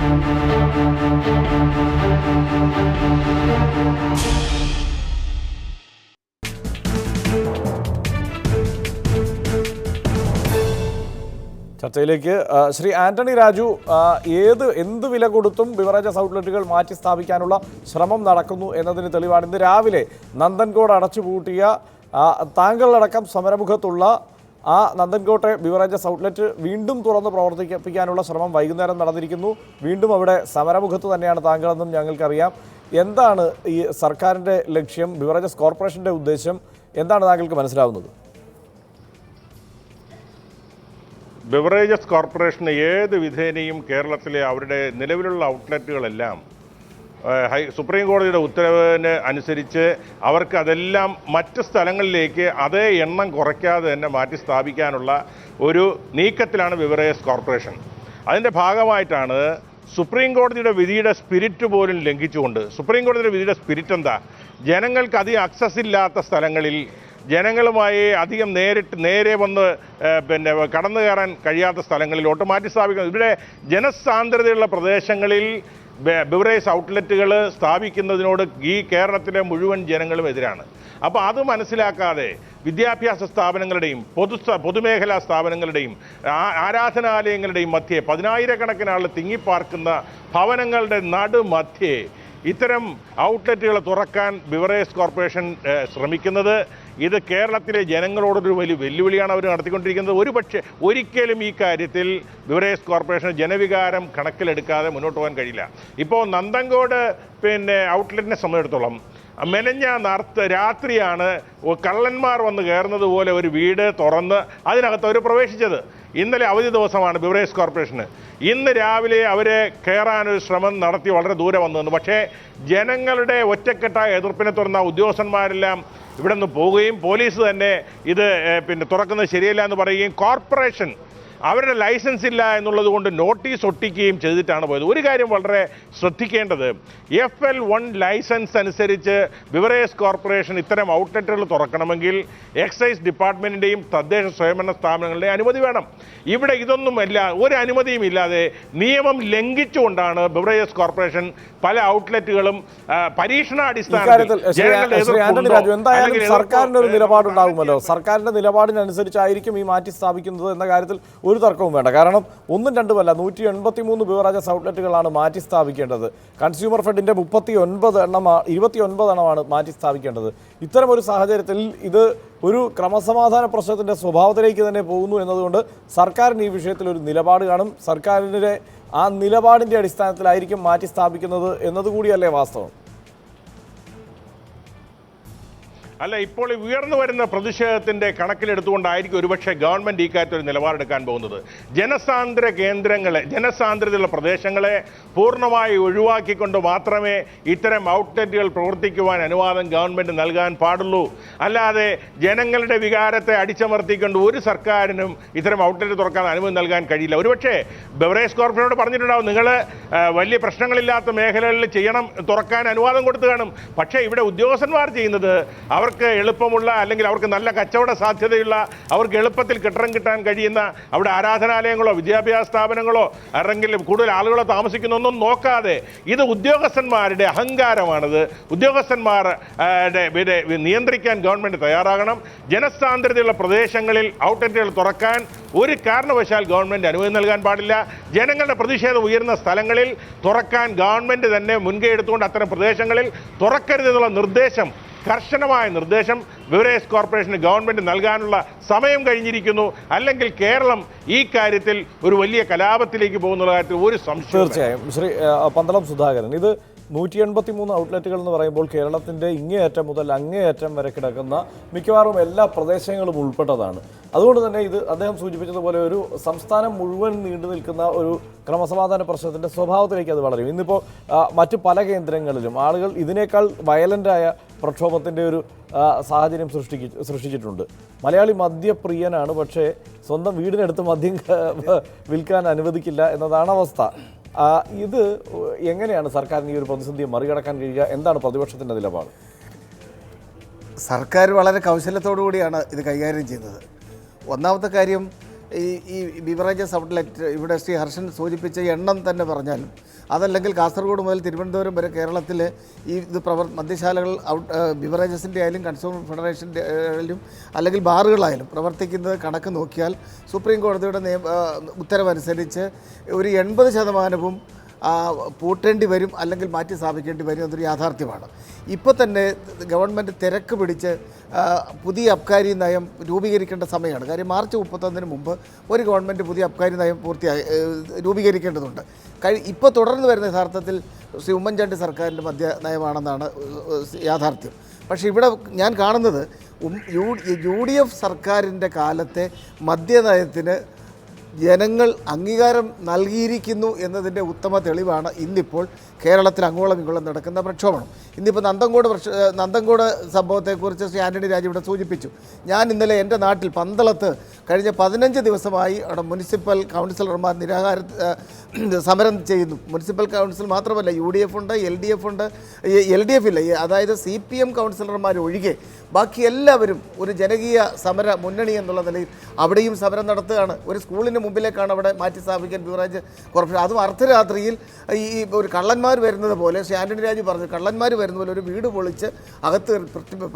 ചർച്ചയിലേക്ക് ശ്രീ ആന്റണി രാജു, എന്ത് വില കൊടുത്തും ബിവറേജസ് ഔട്ട്ലെറ്റുകൾ മാറ്റി സ്ഥാപിക്കാനുള്ള ശ്രമം നടക്കുന്നു എന്നതിന് തെളിവാണ് ഇന്ന് രാവിലെ നന്ദൻകോട് അടച്ചുപൂട്ടിയ താങ്കളടക്കം സമരമുഖത്തുള്ള ആ നന്ദൻകോട്ടെ ബിവറേജസ് ഔട്ട്ലെറ്റ് വീണ്ടും തുറന്ന് പ്രവർത്തിപ്പിക്കാനുള്ള ശ്രമം വൈകുന്നേരം നടന്നിരിക്കുന്നു. വീണ്ടും അവിടെ സമരമുഖത്ത് തന്നെയാണ് താങ്കളെന്നും ഞങ്ങൾക്കറിയാം. എന്താണ് ഈ സർക്കാരിൻ്റെ ലക്ഷ്യം, ബിവറേജസ് കോർപ്പറേഷൻ്റെ ഉദ്ദേശം എന്താണ് താങ്കൾക്ക് മനസ്സിലാവുന്നത്? ബിവറേജസ് കോർപ്പറേഷന് ഏത് വിധേനയും കേരളത്തിലെ അവരുടെ നിലവിലുള്ള ഔട്ട്ലെറ്റുകളെല്ലാം സുപ്രീം കോടതിയുടെ ഉത്തരവിന് അനുസരിച്ച് അവർക്ക് അതെല്ലാം മറ്റ് സ്ഥലങ്ങളിലേക്ക് അതേ എണ്ണം കുറയ്ക്കാതെ തന്നെ മാറ്റി സ്ഥാപിക്കാനുള്ള ഒരു നീക്കത്തിലാണ് ബിവറേജസ് കോർപ്പറേഷൻ. അതിൻ്റെ ഭാഗമായിട്ടാണ് സുപ്രീം കോടതിയുടെ വിധിയുടെ സ്പിരിറ്റ് പോലും ലംഘിച്ചുകൊണ്ട്, സുപ്രീം കോടതിയുടെ വിധിയുടെ സ്പിരിറ്റ് എന്താ, ജനങ്ങൾക്ക് അധികം അക്സസ് ഇല്ലാത്ത സ്ഥലങ്ങളിൽ ജനങ്ങളുമായി അധികം നേരെ വന്ന് കടന്നു കയറാൻ കഴിയാത്ത സ്ഥലങ്ങളിലോട്ട് മാറ്റി സ്ഥാപിക്കുന്നത്. ഇവിടെ ജനസാന്ദ്രതയുള്ള പ്രദേശങ്ങളിൽ ബിവറേജ് ഔട്ട്ലെറ്റുകൾ സ്ഥാപിക്കുന്നതിനോട് ഈ കേരളത്തിലെ മുഴുവൻ ജനങ്ങളും എതിരാണ്. അപ്പോൾ അത് മനസ്സിലാക്കാതെ വിദ്യാഭ്യാസ സ്ഥാപനങ്ങളുടെയും പൊതുമേഖലാ സ്ഥാപനങ്ങളുടെയും ആരാധനാലയങ്ങളുടെയും മധ്യേ 10,000-കണക്കിന് ആൾ തിങ്ങിപ്പാർക്കുന്ന ഭവനങ്ങളുടെ നടുമധ്യേ ഇത്തരം ഔട്ട്ലെറ്റുകൾ തുറക്കാൻ ബിവറേജ് കോർപ്പറേഷൻ ശ്രമിക്കുന്നത് ഇത് കേരളത്തിലെ ജനങ്ങളോടൊരു വലിയ വെല്ലുവിളിയാണ് അവർ നടത്തിക്കൊണ്ടിരിക്കുന്നത്. ഒരുപക്ഷെ ഒരിക്കലും ഈ കാര്യത്തിൽ ബിവറേജ് കോർപ്പറേഷൻ ജനവികാരം കണക്കിലെടുക്കാതെ മുന്നോട്ട് പോകാൻ കഴിയില്ല. ഇപ്പോൾ നന്ദൻകോട് ഔട്ട്ലെറ്റിനെ സംബന്ധിച്ചിടത്തോളം മെനഞ്ഞ രാത്രിയാണ് കള്ളന്മാർ വന്ന് കയറുന്നത് പോലെ ഒരു വീട് തുറന്ന് അതിനകത്ത് അവർ പ്രവേശിച്ചത്. ഇന്നലെ അവധി ദിവസമാണ് ബിവറേജ് കോർപ്പറേഷന്. ഇന്ന് രാവിലെ അവരെ കയറാനൊരു ശ്രമം നടത്തി വളരെ ദൂരെ വന്നു. പക്ഷേ ജനങ്ങളുടെ ഒറ്റക്കെട്ടായ എതിർപ്പിനെ തുടർന്ന ഉദ്യോഗസ്ഥന്മാരെല്ലാം ഇവിടെ നിന്ന് പോവുകയും പോലീസ് തന്നെ ഇത് തുറക്കുന്നത് ശരിയല്ല എന്ന് പറയുകയും കോർപ്പറേഷൻ അവരുടെ ലൈസൻസ് ഇല്ല എന്നുള്ളത് കൊണ്ട് നോട്ടീസ് ഒട്ടിക്കുകയും ചെയ്തിട്ടാണ് പോയത്. ഒരു കാര്യം വളരെ ശ്രദ്ധിക്കേണ്ടത്, FL1 ലൈസൻസ് അനുസരിച്ച് ബിവറേജ് കോർപ്പറേഷൻ ഇത്തരം ഔട്ട്ലെറ്റുകൾ തുറക്കണമെങ്കിൽ എക്സൈസ് ഡിപ്പാർട്ട്മെൻറ്റിൻ്റെയും തദ്ദേശ സ്വയംഭരണ സ്ഥാപനങ്ങളുടെയും അനുമതി വേണം. ഇവിടെ ഇതൊന്നുമല്ല, ഒരു അനുമതിയും ഇല്ലാതെ നിയമം ലംഘിച്ചുകൊണ്ടാണ് ബിവറേജസ് കോർപ്പറേഷൻ പല ഔട്ട്ലെറ്റുകളും പരീക്ഷണാടിസ്ഥാനത്തിൽ സർക്കാരിൻ്റെ ഒരു നിലപാടുണ്ടാകുമല്ലോ. സർക്കാരിൻ്റെ നിലപാടിനനുസരിച്ചായിരിക്കും ഈ മാറ്റി സ്ഥാപിക്കുന്നത് എന്ന കാര്യത്തിൽ ഒരു തർക്കവും വേണ്ട. കാരണം ഒന്നും രണ്ടുമല്ല, 183 ബിവറേജസ് ഔട്ട്ലെറ്റുകളാണ് മാറ്റി സ്ഥാപിക്കേണ്ടത്. കൺസ്യൂമർ ഫെഡിൻ്റെ 29 എണ്ണമാണ് മാറ്റി സ്ഥാപിക്കേണ്ടത്. ഇത്തരം ഒരു സാഹചര്യത്തിൽ ഇത് ഒരു ക്രമസമാധാന പ്രശ്നത്തിൻ്റെ സ്വഭാവത്തിലേക്ക് തന്നെ പോകുന്നു എന്നതുകൊണ്ട് സർക്കാരിന് ഈ വിഷയത്തിൽ ഒരു നിലപാട് കാണും. സർക്കാരിൻ്റെ ആ നിലപാടിൻ്റെ അടിസ്ഥാനത്തിലായിരിക്കും മാറ്റി സ്ഥാപിക്കുന്നത് എന്നതുകൂടിയല്ലേ വാസ്തവം? അല്ല, ഇപ്പോൾ ഉയർന്നു വരുന്ന പ്രതിഷേധത്തിൻ്റെ കണക്കിലെടുത്തുകൊണ്ടായിരിക്കും ഒരുപക്ഷെ ഗവൺമെൻറ് ഈ കാര്യത്തിൽ ഒരു നിലപാടെടുക്കാൻ പോകുന്നത്. ജനസാന്ദ്രതയുള്ള പ്രദേശങ്ങളെ പൂർണ്ണമായി ഒഴിവാക്കിക്കൊണ്ട് മാത്രമേ ഇത്തരം ഔട്ട്ലെറ്റുകൾ പ്രവർത്തിക്കുവാൻ അനുവാദം ഗവൺമെൻറ് നൽകാൻ പാടുള്ളൂ. അല്ലാതെ ജനങ്ങളുടെ വികാരത്തെ അടിച്ചമർത്തിക്കൊണ്ട് ഒരു സർക്കാരിനും ഇത്തരം ഔട്ട്ലെറ്റ് തുറക്കാൻ അനുമതി നൽകാൻ കഴിയില്ല. ഒരുപക്ഷെ ബിവറേജ് കോർപ്പറേഷനോട് പറഞ്ഞിട്ടുണ്ടാവും, നിങ്ങൾ വലിയ പ്രശ്നങ്ങളില്ലാത്ത മേഖലകളിൽ തുറക്കാൻ അനുവാദം കൊടുത്തു കാണും. പക്ഷേ ഇവിടെ ഉദ്യോഗസ്ഥന്മാർ ചെയ്യുന്നത് അവർക്ക് എളുപ്പമുള്ള, അല്ലെങ്കിൽ അവർക്ക് നല്ല കച്ചവട സാധ്യതയുള്ള, അവർക്ക് എളുപ്പത്തിൽ കെട്ടിടം കിട്ടാൻ കഴിയുന്ന അവിടെ ആരാധനാലയങ്ങളോ വിദ്യാഭ്യാസ സ്ഥാപനങ്ങളോ അല്ലെങ്കിൽ കൂടുതൽ ആളുകളോ താമസിക്കുന്നൊന്നും നോക്കാതെ, ഇത് ഉദ്യോഗസ്ഥന്മാരുടെ അഹങ്കാരമാണിത്. ഉദ്യോഗസ്ഥന്മാരുടെ നിയന്ത്രിക്കാൻ ഗവൺമെൻറ് തയ്യാറാകണം. ജനസാന്ദ്രതയുള്ള പ്രദേശങ്ങളിൽ ഔട്ട്ലെറ്റുകൾ തുറക്കാൻ ഒരു കാരണവശാൽ ഗവൺമെൻറ് അനുമതി നൽകാൻ പാടില്ല. ജനങ്ങളുടെ പ്രതിഷേധം ഉയർന്ന സ്ഥലങ്ങളിൽ തുറക്കാൻ ഗവൺമെൻറ് തന്നെ മുൻകൈ എടുത്തുകൊണ്ട് അത്തരം പ്രദേശങ്ങളിൽ തുറക്കരുതെന്നുള്ള കർശനമായ നിർദ്ദേശം ബിവറേജ് കോർപ്പറേഷന് ഗവൺമെൻറ് നൽകാനുള്ള സമയം കഴിഞ്ഞിരിക്കുന്നു. അല്ലെങ്കിൽ കേരളം ഈ കാര്യത്തിൽ ഒരു വലിയ കലാപത്തിലേക്ക് പോകുന്നുള്ള കാര്യത്തിൽ ഒരു സംശയം. തീർച്ചയായും ശ്രീ പന്തളം സുധാകരൻ, ഇത് 183 ഔട്ട്ലെറ്റുകൾ എന്ന് പറയുമ്പോൾ കേരളത്തിൻ്റെ ഇങ്ങേയറ്റം മുതൽ അങ്ങേയറ്റം വരെ കിടക്കുന്ന മിക്കവാറും എല്ലാ പ്രദേശങ്ങളും ഉൾപ്പെട്ടതാണ്. അതുകൊണ്ട് തന്നെ ഇത് അദ്ദേഹം സൂചിപ്പിച്ചതുപോലെ ഒരു സംസ്ഥാനം മുഴുവൻ നീണ്ടു നിൽക്കുന്ന ഒരു ക്രമസമാധാന പ്രശ്നത്തിൻ്റെ സ്വഭാവത്തിലേക്ക് അത് വളരും. ഇന്നിപ്പോൾ മറ്റ് പല കേന്ദ്രങ്ങളിലും ആളുകൾ ഇതിനേക്കാൾ വയലൻ്റായ പ്രക്ഷോഭത്തിൻ്റെ ഒരു സാഹചര്യം സൃഷ്ടിച്ചിട്ടുണ്ട്. മലയാളി മദ്യപ്രിയനാണ്, പക്ഷേ സ്വന്തം വീടിനടുത്ത് മദ്യം വിൽക്കാൻ അനുവദിക്കില്ല എന്നതാണ് അവസ്ഥ. ഇത് എങ്ങനെയാണ് സർക്കാരിന് ഈ ഒരു പ്രതിസന്ധിയെ മറികടക്കാൻ കഴിയുക? എന്താണ് പ്രതിപക്ഷത്തിൻ്റെ നിലപാട്? സർക്കാർ വളരെ കൗശലത്തോടു കൂടിയാണ് ഇത് കൈകാര്യം ചെയ്യുന്നത്. ഒന്നാമത്തെ കാര്യം, ഈ ബിവറേജസ് ഔട്ട്ലെറ്റ് ഇവിടെ ശ്രീ ഹർഷൻ സൂചിപ്പിച്ച എണ്ണം തന്നെ പറഞ്ഞാൽ അതല്ലെങ്കിൽ കാസർഗോഡ് മുതൽ തിരുവനന്തപുരം വരെ കേരളത്തിൽ ഇത് മദ്യശാലകൾ ബിവറേജസിൻ്റെ ആയാലും കൺസ്യൂമർ ഫെഡറേഷൻ്റെ ആയാലും അല്ലെങ്കിൽ ബാറുകളായാലും പ്രവർത്തിക്കുന്നത് കണക്ക് നോക്കിയാൽ സുപ്രീം കോടതിയുടെ ഉത്തരവനുസരിച്ച് ഒരു 80% പൂട്ടേണ്ടി വരും, അല്ലെങ്കിൽ മാറ്റി സ്ഥാപിക്കേണ്ടി വരും എന്നൊരു യാഥാർത്ഥ്യമാണ്. ഇപ്പോൾ തന്നെ ഗവൺമെൻറ് തിരക്ക് പിടിച്ച് പുതിയ അബ്കാരി നയം രൂപീകരിക്കേണ്ട സമയമാണ്. കാര്യം മാർച്ച് 31 മുമ്പ് ഒരു ഗവൺമെൻറ് പുതിയ അബ്കാരി നയം രൂപീകരിക്കേണ്ടതുണ്ട്. ഇപ്പോൾ തുടർന്ന് വരുന്ന യഥാർത്ഥത്തിൽ ശ്രീ ഉമ്മൻചാണ്ടി സർക്കാരിൻ്റെ മദ്യ നയമാണെന്നാണ് യാഥാർത്ഥ്യം. പക്ഷേ ഇവിടെ ഞാൻ കാണുന്നത് UDF സർക്കാരിൻ്റെ കാലത്തെ മദ്യനയത്തിന് ജനങ്ങൾ അംഗീകാരം നൽകിയിരിക്കുന്നു എന്നതിൻ്റെ ഉത്തമ തെളിവാണ് ഇന്നിപ്പോൾ കേരളത്തിൽ അങ്ങോളം ഇങ്ങോളം നടക്കുന്ന പ്രക്ഷോഭണം. ഇന്നിപ്പോൾ നന്തൻകോട് സംഭവത്തെക്കുറിച്ച് ശ്രീ ആൻ്റണി രാജു ഇവിടെ സൂചിപ്പിച്ചു. ഞാൻ ഇന്നലെ എൻ്റെ നാട്ടിൽ പന്തളത്ത് കഴിഞ്ഞ 15 ദിവസമായി അവിടെ മുനിസിപ്പൽ കൗൺസിലർമാർ സമരം ചെയ്യുന്നു. മുനിസിപ്പൽ കൗൺസിൽ മാത്രമല്ല, UDF ഉണ്ട്, LDF ഉണ്ട്. LDF ഇല്ല, അതായത് CPM കൗൺസിലർമാർ ഒഴികെ ബാക്കി എല്ലാവരും ഒരു ജനകീയ സമര മുന്നണി എന്നുള്ള നിലയിൽ അവിടെയും സമരം നടത്തുകയാണ്. ഒരു സ്കൂളിന് മുമ്പിലേക്കാണ് അവിടെ മാറ്റി സ്ഥാപിക്കാൻ ബിവറേജ് കോർപ്പറേഷൻ. അതും അർദ്ധരാത്രിയിൽ ഈ ഒരു കള്ളന്മാർ വരുന്നത് പോലെ, ശ്രീ ആൻ്റണി രാജു പറഞ്ഞു, കള്ളന്മാർ വരുന്ന പോലെ ഒരു വീട് പൊളിച്ച് അകത്ത്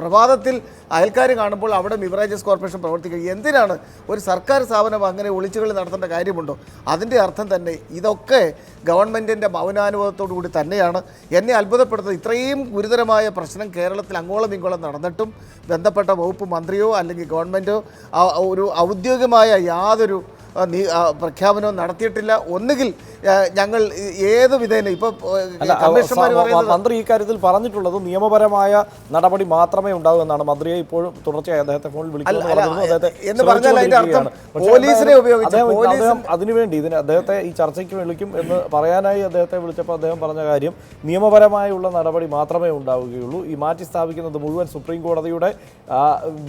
പ്രഭാതത്തിൽ അയൽക്കാർ കാണുമ്പോൾ അവിടെ ബിവറേജസ് കോർപ്പറേഷൻ പ്രവർത്തിക്കുക. എന്തിനാണ് ഒരു സർക്കാർ സ്ഥാപനം അങ്ങനെ ഒളിച്ചുകളി നടത്തേണ്ട കാര്യമുണ്ടോ? അതിൻ്റെ അർത്ഥം തന്നെ ഇതൊക്കെ ഗവൺമെൻറ്റിൻ്റെ മൗനാനുഭവത്തോടു കൂടി തന്നെയാണ്. എന്നെ അത്ഭുതപ്പെടുത്തുന്നത്, ഇത്രയും ഗുരുതരമായ പ്രശ്നം കേരളത്തിൽ അങ്ങോളം ഇങ്ങോളം നടന്നിട്ടും ബന്ധപ്പെട്ട വകുപ്പ് മന്ത്രിയോ അല്ലെങ്കിൽ ഗവൺമെൻറ്റോ ഒരു ഔദ്യോഗികമായ യാതൊരു പ്രഖ്യാപനവും നടത്തിയിട്ടില്ല. ഒന്നുകിൽ ഞങ്ങൾ ഏത് വിധേന ഇപ്പോൾ മന്ത്രി ഈ കാര്യത്തിൽ പറഞ്ഞിട്ടുള്ളത് നിയമപരമായ നടപടി മാത്രമേ ഉണ്ടാവൂ എന്നാണ്. മന്ത്രിയെ ഇപ്പോഴും തുടർച്ചയായി അദ്ദേഹത്തെ ഫോണിൽ എന്ന് പറഞ്ഞാൽ അതിന്റെ അർത്ഥം പോലീസിനെ ഉപയോഗിച്ച് അദ്ദേഹം അതിനുവേണ്ടി അദ്ദേഹത്തെ ഈ ചർച്ചയ്ക്ക് വിളിക്കും എന്ന് പറയാനായി അദ്ദേഹത്തെ വിളിച്ചപ്പോൾ അദ്ദേഹം പറഞ്ഞ കാര്യം നിയമപരമായുള്ള നടപടി മാത്രമേ ഉണ്ടാവുകയുള്ളൂ. ഈ മാറ്റി സ്ഥാപിക്കുന്നത് മുഴുവൻ സുപ്രീം കോടതിയുടെ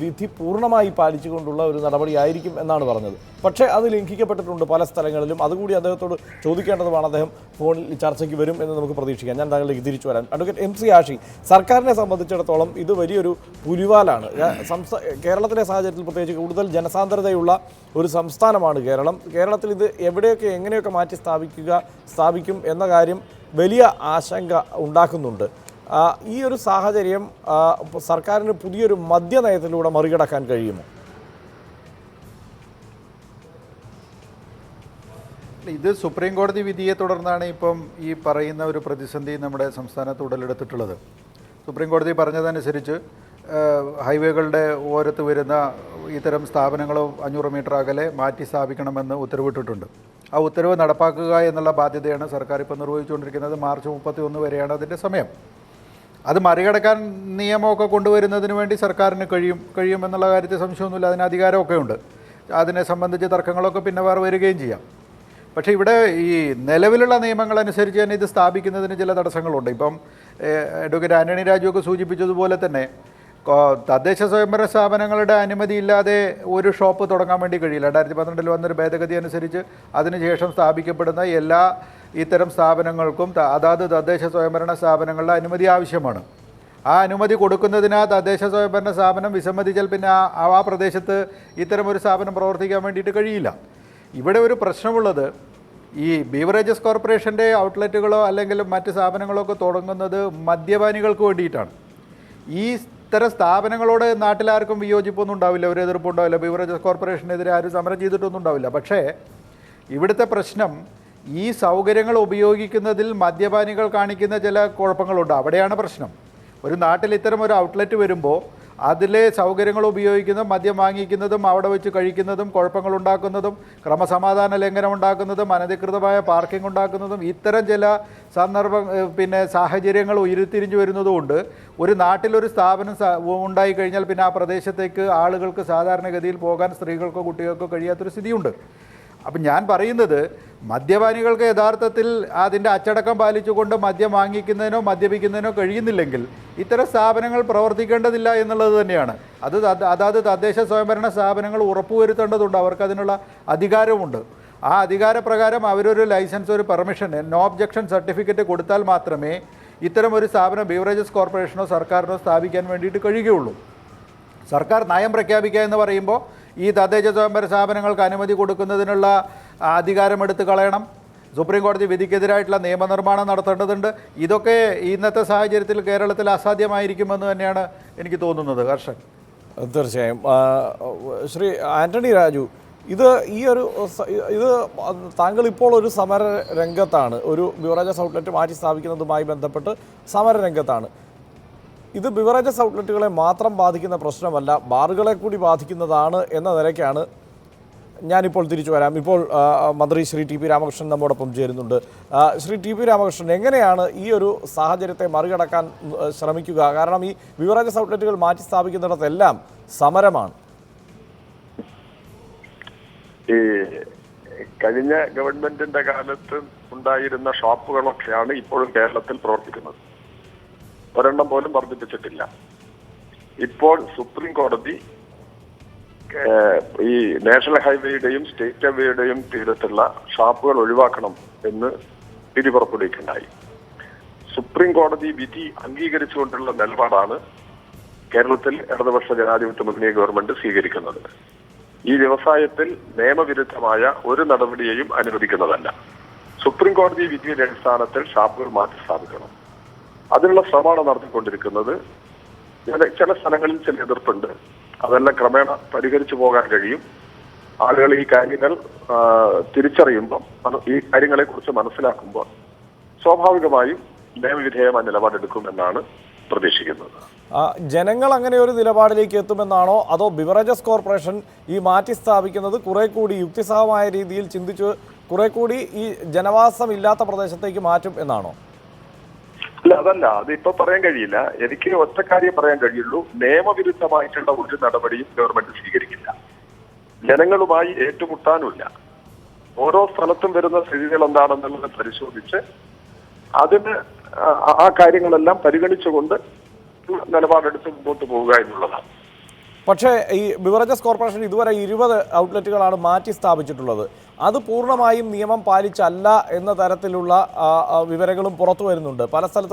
വിധി പൂർണ്ണമായി പാലിച്ചുകൊണ്ടുള്ള ഒരു നടപടിയായിരിക്കും എന്നാണ് പറഞ്ഞത്. പക്ഷേ അത് ലംഘിക്കപ്പെട്ടിട്ടുണ്ട് പല സ്ഥലങ്ങളിലും. അതുകൂടി അദ്ദേഹത്തോട് ചോദിക്കേണ്ടതുമാണ്. അദ്ദേഹം ഫോണിൽ ചർച്ചയ്ക്ക് വരും എന്ന് നമുക്ക് പ്രതീക്ഷിക്കാം. ഞാൻ താങ്കളിലേക്ക് തിരിച്ചു വരാൻ. അഡ്വക്കേറ്റ് MC ആഷി, സർക്കാരിനെ സംബന്ധിച്ചിടത്തോളം ഇത് വലിയൊരു പുലിവാലാണ്. കേരളത്തിലെ സാഹചര്യത്തിൽ പ്രത്യേകിച്ച് കൂടുതൽ ജനസാന്ദ്രതയുള്ള ഒരു സംസ്ഥാനമാണ് കേരളം. കേരളത്തിൽ ഇത് എവിടെയൊക്കെ എങ്ങനെയൊക്കെ മാറ്റി സ്ഥാപിക്കും എന്ന കാര്യം വലിയ ആശങ്ക ഉണ്ടാക്കുന്നുണ്ട്. ഈ ഒരു സാഹചര്യം സർക്കാരിന് പുതിയൊരു മദ്യനയത്തിലൂടെ മറികടക്കാൻ കഴിയുമോ? ഇത് സുപ്രീം കോടതി വിധിയെ തുടർന്നാണ് ഇപ്പം ഈ പറയുന്ന ഒരു പ്രതിസന്ധി നമ്മുടെ സംസ്ഥാനത്ത് ഉടലെടുത്തിട്ടുള്ളത്. സുപ്രീം കോടതി പറഞ്ഞതനുസരിച്ച് ഹൈവേകളുടെ ഓരത്ത് വരുന്ന ഇത്തരം സ്ഥാപനങ്ങൾ 500 മീറ്റർ അകലെ മാറ്റി സ്ഥാപിക്കണമെന്ന് ഉത്തരവിട്ടിട്ടുണ്ട്. ആ ഉത്തരവ് നടപ്പാക്കുക എന്നുള്ള ബാധ്യതയാണ് സർക്കാർ ഇപ്പോൾ നിർവഹിച്ചുകൊണ്ടിരിക്കുന്നത്. മാർച്ച് 31 വരെയാണ് അതിൻ്റെ സമയം. അത് മറികടക്കാൻ നിയമമൊക്കെ കൊണ്ടുവരുന്നതിന് വേണ്ടി സർക്കാരിന് കഴിയുമെന്നുള്ള കാര്യത്തിൽ സംശയമൊന്നുമില്ല. അതിന് അധികാരമൊക്കെ ഉണ്ട്. അതിനെ സംബന്ധിച്ച് തർക്കങ്ങളൊക്കെ പിന്നെ വേറെ വരികയും ചെയ്യാം. പക്ഷേ ഇവിടെ ഈ നിലവിലുള്ള നിയമങ്ങളനുസരിച്ച് തന്നെ ഇത് സ്ഥാപിക്കുന്നതിന് ചില തടസ്സങ്ങളുണ്ട്. ഇപ്പം അഡ്വക്കേറ്റ് ആൻ്റണി രാജുവൊക്കെ സൂചിപ്പിച്ചതുപോലെ തന്നെ തദ്ദേശ സ്വയംഭരണ സ്ഥാപനങ്ങളുടെ അനുമതിയില്ലാതെ ഒരു ഷോപ്പ് തുടങ്ങാൻ വേണ്ടി കഴിയില്ല. 2012 വന്നൊരു ഭേദഗതി അനുസരിച്ച് അതിനുശേഷം സ്ഥാപിക്കപ്പെടുന്ന എല്ലാ ഇത്തരം സ്ഥാപനങ്ങൾക്കും അതാത് തദ്ദേശ സ്വയംഭരണ സ്ഥാപനങ്ങളുടെ അനുമതി ആവശ്യമാണ്. ആ അനുമതി കൊടുക്കുന്നതിന് തദ്ദേശ സ്വയംഭരണ സ്ഥാപനം വിസമ്മതിച്ചാൽ പിന്നെ ആ പ്രദേശത്ത് ഇത്തരമൊരു സ്ഥാപനം പ്രവർത്തിക്കാൻ വേണ്ടിയിട്ട് കഴിയില്ല. ഇവിടെ ഒരു പ്രശ്നമുള്ളത്, ഈ ബീവറേജസ് കോർപ്പറേഷൻ്റെ ഔട്ട്ലെറ്റുകളോ അല്ലെങ്കിൽ മറ്റ് സ്ഥാപനങ്ങളോ ഒക്കെ തുടങ്ങുന്നത് മദ്യപാനികൾക്ക് വേണ്ടിയിട്ടാണ്. ഈ ഇത്തരം സ്ഥാപനങ്ങളോട് നാട്ടിലാർക്കും വിയോജിപ്പൊന്നും ഉണ്ടാവില്ല, ഒരു എതിർപ്പുണ്ടാവില്ല. ബീവറേജസ് കോർപ്പറേഷനെതിരെ ആരും സമരം ചെയ്തിട്ടൊന്നും ഉണ്ടാവില്ല. പക്ഷേ ഇവിടുത്തെ പ്രശ്നം ഈ സൗകര്യങ്ങൾ ഉപയോഗിക്കുന്നതിൽ മദ്യപാനികൾ കാണിക്കുന്ന ചില കുഴപ്പങ്ങളുണ്ട്. അവിടെയാണ് പ്രശ്നം. ഒരു നാട്ടിൽ ഇത്തരം ഒരു ഔട്ട്ലെറ്റ് വരുമ്പോൾ അതിലെ സൗകര്യങ്ങൾ ഉപയോഗിക്കുന്നതും മദ്യം വാങ്ങിക്കുന്നതും അവിടെ വെച്ച് കഴിക്കുന്നതും കുഴപ്പങ്ങളുണ്ടാക്കുന്നതും ക്രമസമാധാന ലംഘനം ഉണ്ടാക്കുന്നതും അനധികൃതമായ പാർക്കിംഗ് ഉണ്ടാക്കുന്നതും ഇത്തരം ചില സാഹചര്യങ്ങൾ ഉരുത്തിരിഞ്ഞു വരുന്നതുകൊണ്ട് ഒരു നാട്ടിലൊരു സ്ഥാപനം ഉണ്ടായിക്കഴിഞ്ഞാൽ പിന്നെ ആ പ്രദേശത്തേക്ക് ആളുകൾക്ക് സാധാരണഗതിയിൽ പോകാൻ സ്ത്രീകൾക്കോ കുട്ടികൾക്കോ കഴിയാത്തൊരു സ്ഥിതിയുണ്ട്. അപ്പം ഞാൻ പറയുന്നത്, മദ്യപാനികൾക്ക് യഥാർത്ഥത്തിൽ അതിൻ്റെ അച്ചടക്കം പാലിച്ചുകൊണ്ട് മദ്യം വാങ്ങിക്കുന്നതിനോ മദ്യപിക്കുന്നതിനോ കഴിയുന്നില്ലെങ്കിൽ ഇത്തരം സ്ഥാപനങ്ങൾ പ്രവർത്തിക്കേണ്ടതില്ല എന്നുള്ളത് തന്നെയാണ്. അതാത് തദ്ദേശ സ്വയംഭരണ സ്ഥാപനങ്ങൾ ഉറപ്പുവരുത്തേണ്ടതുണ്ട്. അവർക്കതിനുള്ള അധികാരമുണ്ട്. ആ അധികാരപ്രകാരം അവരൊരു ലൈസൻസ്, ഒരു പെർമിഷൻ, നോ ഒബ്ജക്ഷൻ സർട്ടിഫിക്കറ്റ് കൊടുത്താൽ മാത്രമേ ഇത്തരം ഒരു സ്ഥാപനം ബീവറേജസ് കോർപ്പറേഷനോ സർക്കാരിനോ സ്ഥാപിക്കാൻ വേണ്ടിയിട്ട് കഴിയുകയുള്ളൂ. സർക്കാർ നയം പ്രഖ്യാപിക്കുക എന്ന് പറയുമ്പോൾ ഈ തദ്ദേശ സ്വയംഭരണ സ്ഥാപനങ്ങൾക്ക് അനുമതി കൊടുക്കുന്നതിനുള്ള അധികാരം എടുത്തു കളയണം. സുപ്രീം കോടതി വിധിക്കെതിരായിട്ടുള്ള നിയമനിർമ്മാണം നടത്തേണ്ടതുണ്ട്. ഇതൊക്കെ ഇന്നത്തെ സാഹചര്യത്തിൽ കേരളത്തിൽ അസാധ്യമായിരിക്കുമെന്ന് തന്നെയാണ് എനിക്ക് തോന്നുന്നത്. ഹർഷൻ. തീർച്ചയായും. ശ്രീ ആന്റണി രാജു, ഇത് താങ്കൾ ഇപ്പോൾ ഒരു സമര രംഗത്താണ്, ഒരു ബിവറേജസ് ഔട്ട്ലെറ്റ് മാറ്റി സ്ഥാപിക്കുന്നതുമായി ബന്ധപ്പെട്ട് സമര രംഗത്താണ്. ഇത് ബിവറേജസ് ഔട്ട്ലെറ്റുകളെ മാത്രം ബാധിക്കുന്ന പ്രശ്നമല്ല, ബാറുകളെ കൂടി ബാധിക്കുന്നതാണ് എന്ന നിലയ്ക്കാണ് ഞാനിപ്പോൾ തിരിച്ചു വരാം. ഇപ്പോൾ മന്ത്രി ശ്രീ ടി പി രാമകൃഷ്ണൻ നമ്മോടൊപ്പം ചേരുന്നുണ്ട്. ശ്രീ ടി പി രാമകൃഷ്ണൻ, എങ്ങനെയാണ് ഈ ഒരു സാഹചര്യത്തെ മറികടക്കാൻ ശ്രമിക്കുക? കാരണം ഈ ബിവറേജസ് ഔട്ട്ലെറ്റുകൾ മാറ്റി സ്ഥാപിക്കുന്നിടത്തെല്ലാം സമരമാണ്. ഈ കഴിഞ്ഞ ഗവൺമെന്റിന്റെ കാലത്ത് ഉണ്ടായിരുന്ന ഷോപ്പുകളൊക്കെയാണ് ഇപ്പോഴും കേരളത്തിൽ പ്രവർത്തിക്കുന്നത്. ഒരെണ്ണം പോലും വർദ്ധിപ്പിച്ചിട്ടില്ല. ഇപ്പോൾ സുപ്രീം കോടതി ഈ നാഷണൽ ഹൈവേയുടെയും സ്റ്റേറ്റ് ഹൈവേയുടെയും തീരത്തുള്ള ഷോപ്പുകൾ ഒഴിവാക്കണം എന്ന് വിധി പുറപ്പെടുവിക്കുകയുണ്ടായി. സുപ്രീം കോടതി വിധി അംഗീകരിച്ചുകൊണ്ടുള്ള നിലപാടാണ് കേരളത്തിൽ ഇടതുപക്ഷ ജനാധിപത്യ മുന്നണി ഗവൺമെന്റ് സ്വീകരിക്കുന്നത്. ഈ വ്യവസായത്തിൽ നിയമവിരുദ്ധമായ ഒരു നടപടിയെയും അനുവദിക്കുന്നതല്ല. സുപ്രീം കോടതി വിധിയുടെ അടിസ്ഥാനത്തിൽ ഷാപ്പുകൾ മാറ്റി സ്ഥാപിക്കണം. അതിനുള്ള ശ്രമമാണ് നടത്തിക്കൊണ്ടിരിക്കുന്നത്. ചില സ്ഥലങ്ങളിൽ ചില എതിർപ്പുണ്ട്. അതെല്ലാം ക്രമേണ പരിഹരിച്ചു പോകാൻ കഴിയും. ആളുകൾ ഈ കാര്യങ്ങൾ തിരിച്ചറിയുമ്പോൾ, ഈ കാര്യങ്ങളെ കുറിച്ച് മനസ്സിലാക്കുമ്പോൾ സ്വാഭാവികമായും നിയമവിധേയമായ നിലപാടെടുക്കുമെന്നാണ് പ്രതീക്ഷിക്കുന്നത്. ജനങ്ങൾ അങ്ങനെ ഒരു നിലപാടിലേക്ക് എത്തുമെന്നാണോ, അതോ ബിവറേജസ് കോർപ്പറേഷൻ ഈ മാറ്റി സ്ഥാപിക്കുന്നത് കുറെ കൂടി യുക്തിസഹമായ രീതിയിൽ ചിന്തിച്ച് കുറെ കൂടി ഈ ജനവാസം ഇല്ലാത്ത പ്രദേശത്തേക്ക് മാറ്റും എന്നാണോ? അല്ല, അതല്ല. അതിപ്പോ പറയാൻ കഴിയില്ല. എനിക്ക് ഒറ്റ കാര്യം പറയാൻ കഴിയുള്ളൂ. നിയമവിരുദ്ധമായിട്ടുള്ള ഒരു നടപടിയും ഗവൺമെന്റ് സ്വീകരിക്കില്ല. ജനങ്ങളുമായി ഏറ്റുമുട്ടാനുമില്ല. ഓരോ സ്ഥലത്തും വരുന്ന സ്ഥിതികൾ എന്താണെന്നുള്ളത് പരിശോധിച്ച് അതിന് ആ കാര്യങ്ങളെല്ലാം പരിഗണിച്ചുകൊണ്ട് നിലപാടെടുത്ത് മുമ്പോട്ട് പോവുക എന്നുള്ളതാണ്. പക്ഷേ ഈ ബിവറേജസ് കോർപ്പറേഷൻ ഇതുവരെ 20 ഔട്ട്ലെറ്റുകളാണ് മാറ്റി സ്ഥാപിച്ചിട്ടുള്ളത്. അത് പൂർണ്ണമായും നിയമം പാലിച്ചല്ല എന്ന തരത്തിലുള്ള വിവരങ്ങളും പുറത്തു വരുന്നുണ്ട്. പല സ്ഥലത്തും